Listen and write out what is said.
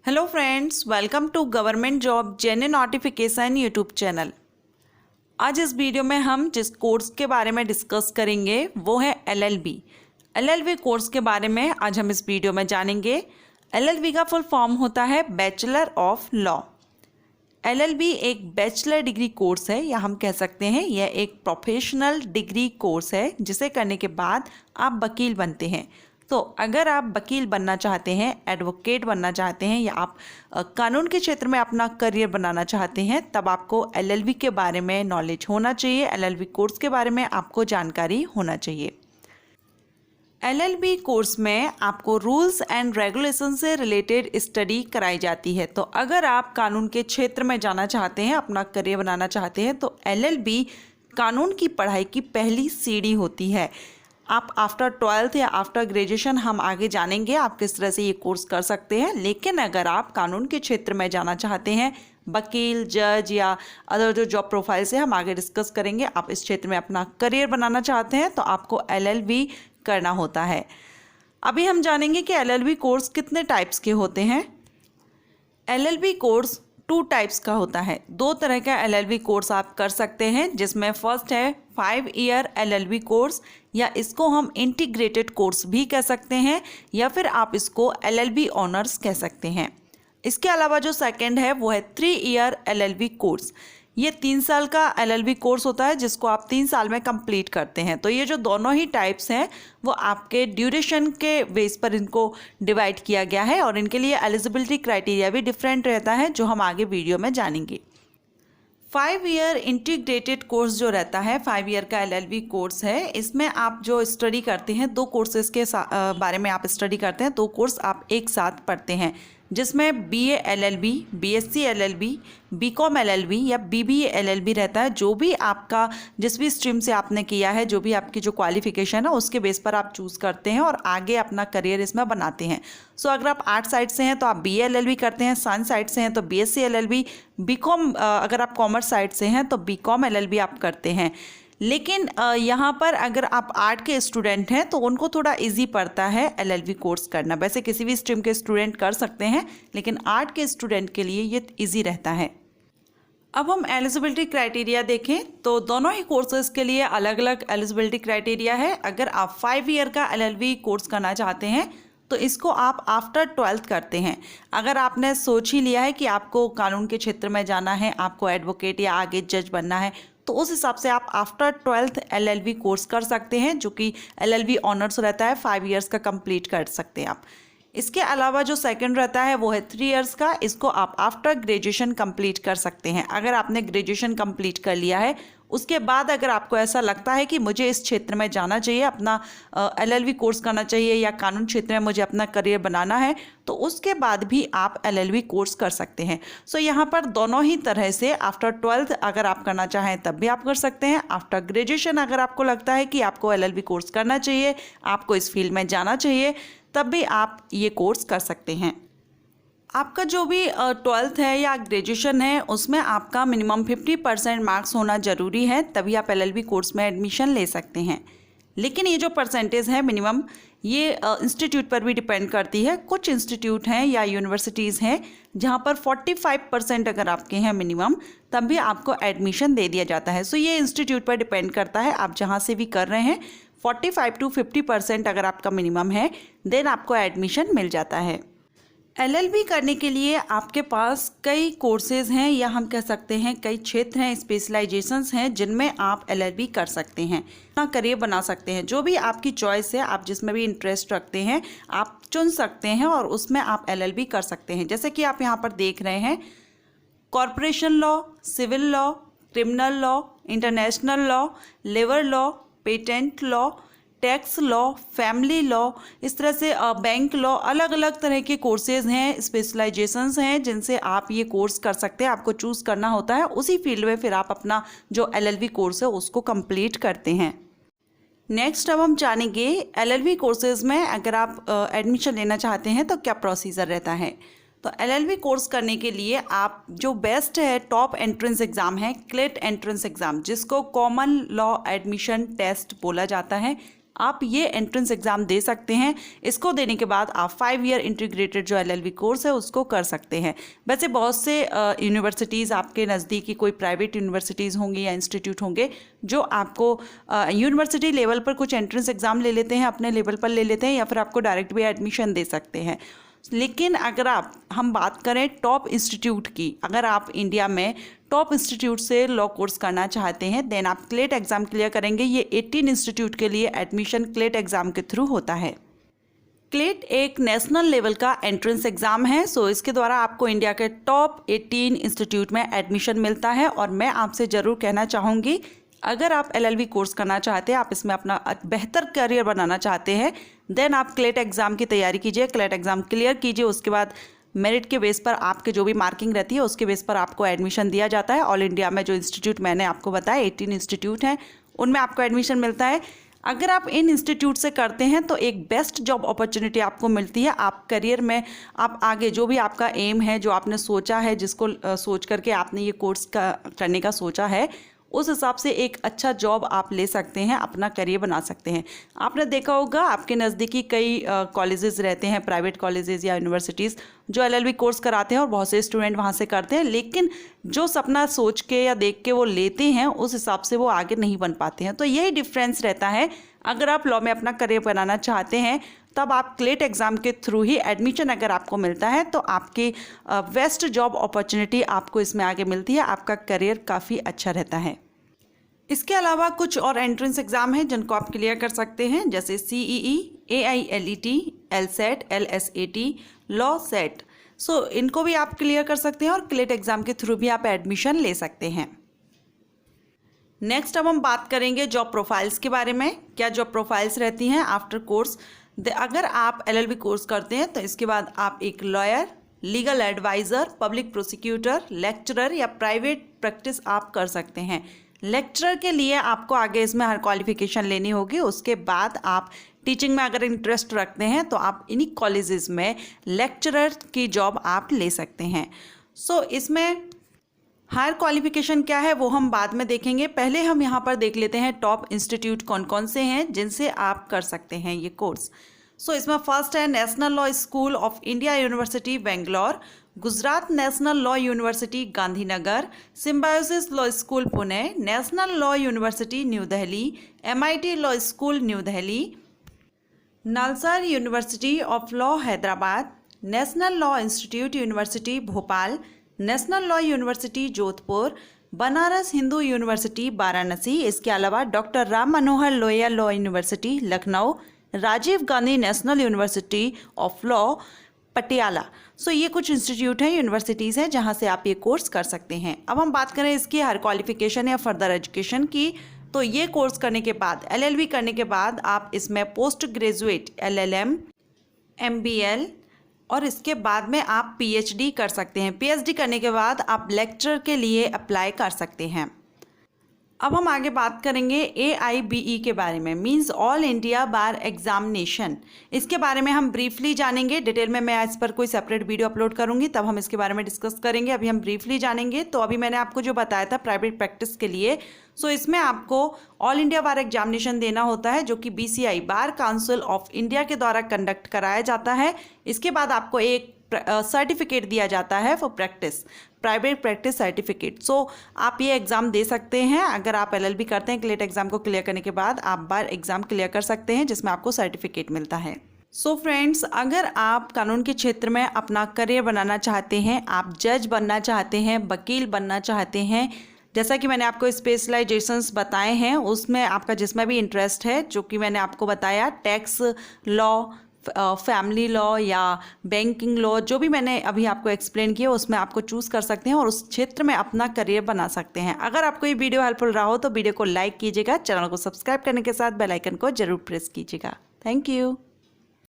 Hello friends, welcome to government job genuine notification YouTube channel. आज इस video में हम जिस कोर्स के बारे में डिस्कस करेंगे वो है एलएलबी। एलएलबी कोर्स के बारे में आज हम इस वीडियो में जानेंगे। एलएलबी का फुल फॉर्म होता है बैचलर ऑफ लॉ। एलएलबी एक बैचलर डिग्री कोर्स है या हम कह सकते हैं यह एक प्रोफेशनल डिग्री कोर्स है जिसे करने के बाद आप वकील बनते हैं। तो अगर आप वकील बनना चाहते हैं, एडवोकेट बनना चाहते हैं या आप कानून के क्षेत्र में अपना करियर बनाना चाहते हैं, तब आपको एलएलबी के बारे में नॉलेज होना चाहिए। एलएलबी कोर्स के बारे में आपको जानकारी होना चाहिए। एलएलबी कोर्स में आपको रूल्स एंड रेगुलेशन से रिलेटेड स्टडी कराई जाती है। तो अगर आप कानून के क्षेत्र में जाना चाहते हैं, अपना करियर बनाना चाहते हैं, तो एलएलबी कानून की पढ़ाई की पहली सीढ़ी होती है। आप आफ्टर 12th या आफ्टर ग्रेजुएशन हम आगे जानेंगे आप किस तरह से ये कोर्स कर सकते हैं। लेकिन अगर आप कानून के क्षेत्र में जाना चाहते हैं, वकील, जज या अदर जो जॉब प्रोफाइल से हम आगे डिस्कस करेंगे, आप इस क्षेत्र में अपना करियर बनाना चाहते हैं तो आपको एलएलबी करना होता है। अभी हम जानेंगे कि एलएलबी कोर्स कितने टाइप्स के होते हैं। एलएलबी कोर्स 2 टाइप्स का होता है। 2 तरह का एलएलबी कोर्स आप कर सकते हैं, जिसमें फर्स्ट है 5 ईयर एलएलबी कोर्स या इसको हम इंटीग्रेटेड कोर्स भी कह सकते हैं या फिर आप इसको एलएलबी ऑनर्स कह सकते हैं। इसके अलावा जो सेकंड है वो है 3 ईयर एलएलबी कोर्स। ये 3 साल का एलएलबी कोर्स होता है जिसको आप 3 साल में कंप्लीट करते हैं। तो ये जो दोनों ही टाइप्स हैं वो आपके ड्यूरेशन के बेस पर इनको डिवाइड किया गया है और इनके लिए एलिजिबिलिटी क्राइटेरिया भी डिफरेंट रहता है जो हम आगे वीडियो में जानेंगे। 5 ईयर इंटीग्रेटेड कोर्स जो रहता है, 5 ईयर का एलएलबी कोर्स है, इसमें आप जो स्टडी करते हैं 2 कोर्सेज के बारे में आप स्टडी करते हैं। 2 कोर्स आप एक साथ पढ़ते हैं जिसमें BA LLB, BSc LLB, BCom LLB या बीबीए एलएलबी रहता है। जो भी आपका जिस भी स्ट्रीम से आपने किया है, जो भी आपकी जो क्वालिफिकेशन है उसके बेस पर आप चूज़ करते हैं और आगे अपना करियर इसमें बनाते हैं। सो अगर आप आर्ट साइड से हैं तो आप बीए एलएलबी करते हैं, साइंस साइड से हैं तो बीएससी एलएलबी, बीकॉम अगर आप कॉमर्स साइड से हैं तो बीकॉम एलएलबी आप करते हैं। लेकिन यहाँ पर अगर आप आर्ट के स्टूडेंट हैं तो उनको थोड़ा इजी पड़ता है एलएलबी कोर्स करना। वैसे किसी भी स्ट्रीम के स्टूडेंट कर सकते हैं लेकिन आर्ट के स्टूडेंट के लिए ये इजी रहता है। अब हम एलिजिबिलिटी क्राइटेरिया देखें तो दोनों ही कोर्सेज के लिए अलग अलग एलिजिबिलिटी क्राइटेरिया है। अगर आप 5 ईयर का एलएलबी कोर्स करना चाहते हैं तो इसको आप आफ्टर 12th करते हैं। अगर आपने सोच ही लिया है कि आपको कानून के क्षेत्र में जाना है, आपको एडवोकेट या आगे जज बनना है, तो उस हिसाब से आप आफ्टर 12th एलएलबी कोर्स कर सकते हैं, जो कि एलएलबी ऑनर्स रहता है, 5 ईयर्स का कंप्लीट कर सकते हैं आप। इसके अलावा जो सेकंड रहता है वो है 3 ईयर्स का। इसको आप आफ्टर ग्रेजुएशन कंप्लीट कर सकते हैं। अगर आपने ग्रेजुएशन कंप्लीट कर लिया है, उसके बाद अगर आपको ऐसा लगता है कि मुझे इस क्षेत्र में जाना चाहिए, अपना एलएलबी कोर्स करना चाहिए या कानून क्षेत्र में मुझे अपना करियर बनाना है, तो उसके बाद भी आप एलएलबी कोर्स कर सकते हैं। सो यहाँ पर दोनों ही तरह से आफ्टर 12th अगर आप करना चाहें तब भी आप कर सकते हैं। आफ्टर ग्रेजुएशन अगर आपको लगता है कि आपको एलएलबी कोर्स करना चाहिए, आपको इस फील्ड में जाना चाहिए, तब भी आप ये कोर्स कर सकते हैं। आपका जो भी 12th है या ग्रेजुएशन है उसमें आपका मिनिमम 50% मार्क्स होना ज़रूरी है, तभी आप एलएलबी कोर्स में एडमिशन ले सकते हैं। लेकिन ये जो परसेंटेज है मिनिमम, ये इंस्टीट्यूट पर भी डिपेंड करती है। कुछ इंस्टीट्यूट हैं या यूनिवर्सिटीज़ हैं जहाँ पर 45% अगर आपके हैं मिनिमम, तब भी आपको एडमिशन दे दिया जाता है। सो ये इंस्टीट्यूट पर डिपेंड करता है, आप जहाँ से भी कर रहे हैं 45 to 50% अगर आपका मिनिमम है देन आपको एडमिशन मिल जाता है। एलएलबी करने के लिए आपके पास कई कोर्सेज हैं या हम कह सकते हैं कई क्षेत्र हैं, स्पेशलाइजेशंस हैं जिनमें आप एलएलबी कर सकते हैं, अपना करियर बना सकते हैं। जो भी आपकी चॉइस है, आप जिसमें भी इंटरेस्ट रखते हैं आप चुन सकते हैं और उसमें आप एलएलबी कर सकते हैं। जैसे कि आप यहाँ पर देख रहे हैं, corporation law, civil law, criminal law, international law, labour law, patent law, tax law, family law, इस तरह से बैंक लॉ, अलग अलग तरह के कोर्सेज हैं, स्पेशलाइजेशंस हैं जिनसे आप ये कोर्स कर सकते हैं। आपको चूज़ करना होता है, उसी फील्ड में फिर आप अपना जो एलएलबी कोर्स है उसको कंप्लीट करते हैं। नेक्स्ट अब हम जानेंगे एलएलबी कोर्सेज में अगर आप एडमिशन लेना चाहते हैं तो क्या प्रोसीजर रहता है। तो एलएलबी कोर्स करने के लिए आप जो बेस्ट है टॉप एंट्रेंस एग्ज़ाम है, क्लेट एंट्रेंस एग्ज़ाम, जिसको कॉमन लॉ एडमिशन टेस्ट बोला जाता है, आप ये एंट्रेंस एग्ज़ाम दे सकते हैं। इसको देने के बाद आप 5 ईयर इंटीग्रेटेड जो LLB कोर्स है उसको कर सकते हैं। वैसे बहुत से यूनिवर्सिटीज़ आपके नज़दीकी कोई प्राइवेट यूनिवर्सिटीज़ होंगी या इंस्टीट्यूट होंगे जो आपको यूनिवर्सिटी लेवल पर कुछ एंट्रेंस एग्ज़ाम ले लेते हैं, अपने लेवल पर ले लेते हैं, या फिर आपको डायरेक्ट भी एडमिशन दे सकते हैं। लेकिन अगर हम बात करें टॉप इंस्टीट्यूट की, अगर आप इंडिया में टॉप इंस्टीट्यूट से लॉ कोर्स करना चाहते हैं देन आप क्लेट एग्ज़ाम क्लियर करेंगे। ये 18 इंस्टीट्यूट के लिए एडमिशन क्लेट एग्ज़ाम के थ्रू होता है। क्लेट एक नेशनल लेवल का एंट्रेंस एग्ज़ाम है। सो इसके द्वारा आपको इंडिया के टॉप 18 इंस्टीट्यूट में एडमिशन मिलता है। और मैं आपसे ज़रूर कहना चाहूँगी, अगर आप LLB कोर्स करना चाहते हैं, आप इसमें अपना बेहतर करियर बनाना चाहते हैं, देन आप क्लेट एग्ज़ाम की तैयारी कीजिए, क्लेट एग्ज़ाम क्लियर कीजिए। उसके बाद मेरिट के बेस पर आपके जो भी मार्किंग रहती है उसके बेस पर आपको एडमिशन दिया जाता है। ऑल इंडिया में जो इंस्टीट्यूट मैंने आपको बताया 18 इंस्टीट्यूट हैं, उनमें आपको एडमिशन मिलता है। अगर आप इन इंस्टीट्यूट से करते हैं तो एक बेस्ट जॉब अपॉर्चुनिटी आपको मिलती है। आप करियर में आप आगे जो भी आपका एम है, जो आपने सोचा है, जिसको सोच करके आपने ये कोर्स करने का सोचा है, उस हिसाब से एक अच्छा जॉब आप ले सकते हैं, अपना करियर बना सकते हैं। आपने देखा होगा आपके नज़दीकी कई कॉलेजेस रहते हैं, प्राइवेट कॉलेजेस या यूनिवर्सिटीज़ जो LLB कोर्स कराते हैं और बहुत से स्टूडेंट वहाँ से करते हैं, लेकिन जो सपना सोच के या देख के वो लेते हैं उस हिसाब से वो आगे नहीं बन पाते हैं। तो यही डिफरेंस रहता है। अगर आप लॉ में अपना करियर बनाना चाहते हैं तब आप क्लेट एग्ज़ाम के थ्रू ही एडमिशन अगर आपको मिलता है तो आपकी बेस्ट जॉब अपॉर्चुनिटी आपको इसमें आगे मिलती है, आपका करियर काफ़ी अच्छा रहता है। इसके अलावा कुछ और एंट्रेंस एग्ज़ाम हैं जिनको आप क्लियर कर सकते हैं, जैसे CEE, AILET, LSAT, LSAT, law set. So इनको भी आप क्लियर कर सकते हैं और क्लेट एग्ज़ाम के थ्रू भी आप एडमिशन ले सकते हैं। नेक्स्ट अब हम बात करेंगे जॉब प्रोफाइल्स के बारे में। क्या जॉब प्रोफाइल्स रहती हैं आफ्टर कोर्स? अगर आप LLB कोर्स करते हैं तो इसके बाद आप एक lawyer, legal adviser, public prosecutor, lecturer या प्राइवेट प्रैक्टिस आप कर सकते हैं। लेक्चरर के लिए आपको आगे इसमें हर क्वालिफिकेशन लेनी होगी। उसके बाद आप टीचिंग में अगर इंटरेस्ट रखते हैं तो आप इन्हीं कॉलेजेस में लेक्चरर की जॉब आप ले सकते हैं। सो इसमें हायर क्वालिफिकेशन क्या है वो हम बाद में देखेंगे। पहले हम यहाँ पर देख लेते हैं टॉप इंस्टीट्यूट कौन कौन से हैं जिनसे आप कर सकते हैं ये कोर्स। सो इसमें फर्स्ट है national law school of India university Bangalore, Gujarat national law university Gandhinagar, symbiosis law school Pune, national law university new Delhi, MIT law school new Delhi, Nalsar university of law Hyderabad, national law institute university Bhopal, national law university Jodhpur, Banaras Hindu university Varanasi. इसके अलावा doctor Ram Manohar Lohia law university Lucknow, Rajiv Gandhi national university of law Patiala. So ये कुछ institute हैं, universities हैं जहाँ से आप ये कोर्स कर सकते हैं। अब हम बात करें इसकी हायर क्वालिफिकेशन या फर्दर एजुकेशन की, तो ये कोर्स करने के बाद LLB करने के बाद आप इसमें पोस्ट ग्रेजुएट LLM, MBL और इसके बाद में आप PhD कर सकते हैं। PhD करने के बाद आप लेक्चर के लिए अप्लाई कर सकते हैं। अब हम आगे बात करेंगे AIBE के बारे में, मींस ऑल इंडिया बार एग्जामिनेशन। इसके बारे में हम ब्रीफली जानेंगे, डिटेल में मैं इस पर कोई सेपरेट वीडियो अपलोड करूंगी तब हम इसके बारे में डिस्कस करेंगे। अभी हम ब्रीफली जानेंगे। तो अभी मैंने आपको जो बताया था प्राइवेट प्रैक्टिस के लिए, सो इसमें आपको ऑल इंडिया बार एग्जामिनेशन देना होता है जो कि BCI bar council of India के द्वारा कंडक्ट कराया जाता है। इसके बाद आपको एक सर्टिफिकेट दिया जाता है for practice, private practice certificate. So आप ये एग्ज़ाम दे सकते हैं। अगर आप LLB करते हैं, क्लेट एग्ज़ाम को क्लियर करने के बाद आप बार एग्ज़ाम क्लियर कर सकते हैं जिसमें आपको सर्टिफिकेट मिलता है। सो फ्रेंड्स, अगर आप कानून के क्षेत्र में अपना करियर बनाना चाहते हैं, आप जज बनना चाहते हैं, वकील बनना चाहते हैं, जैसा कि मैंने आपको स्पेशलाइजेशंस बताए हैं उसमें आपका जिसमें भी इंटरेस्ट है, जो कि मैंने आपको बताया, टैक्स लॉ, फैमिली लॉ या बैंकिंग लॉ, जो भी मैंने अभी आपको एक्सप्लेन किया उसमें आपको चूज़ कर सकते हैं और उस क्षेत्र में अपना करियर बना सकते हैं। अगर आपको ये वीडियो हेल्पफुल रहा हो तो वीडियो को लाइक कीजिएगा, चैनल को सब्सक्राइब करने के साथ बेल आइकन को जरूर प्रेस कीजिएगा। Thank you.